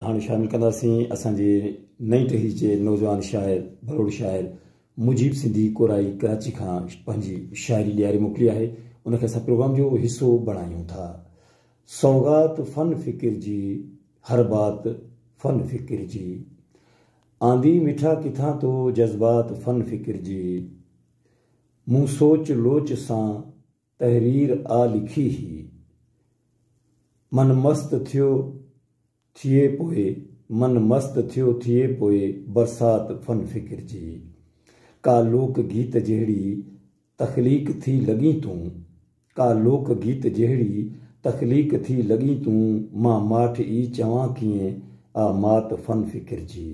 हाँ शामिल कंदासीं असांजे नई टही जे नौजवान शाइर बरोड़ शाइर मुजीब सिंधी कोराई कराची खां पंहिंजी शाइरी ॾियारी मोकिली आहे। उनखे असां प्रोग्राम जो हिस्सो बणायूं था। सौगात फन फ़िक्र जी, हर बात फन फ़िक्र जी, आंदी मिठा किथां तो जज़्बात फन फ़िक्र जी, मूं सोच लोच सां तहरीर आ लिखी ही, मन मस्त थियो थिए पोए, मन मस्त थियो थिए पोए बरसात फन फ़िक्र जी, का लोक गीत जहिड़ी तख़लीक थी लॻी तूं, का लोक गीत जहिड़ी तख़लीक थी लॻी तूं, मां माठ ई चवां कीअं आ मात फन फ़िक्र जी,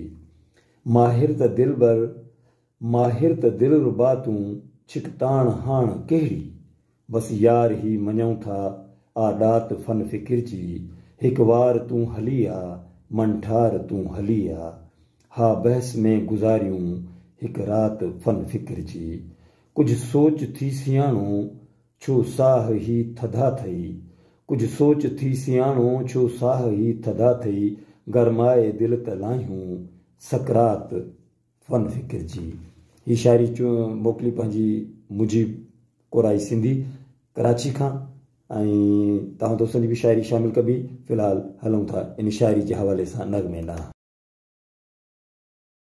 माहिर त दिलबर माहिर त दिलरुबा तूं, छिकताण हाण कहिड़ी, बस यार ही मञूं था आ ॾात फन फ़िक्र जी, हिक वार तूं हली आ मन ठार तूं हली आ, हा बहस में गुज़ारियूं हिक रात फन फ़िक्र जी, कुछ सोच थी सियाणो छो साह ही थधा थई, कुछ सोच थी सियाणो छो साह ही थधा थई, गरमाए दिल त लाहियूं सकरात फन फ़िक्र जी। ही शायरी मोकिली पंहिंजी मुजीब कोराई सिंधी कराची खां। ऐं तव्हां दोस्तनि जी बि शायरी शामिल कबी। फ़िलहाल हलूं था इन शायरी जे हवाले सां नगमे ना।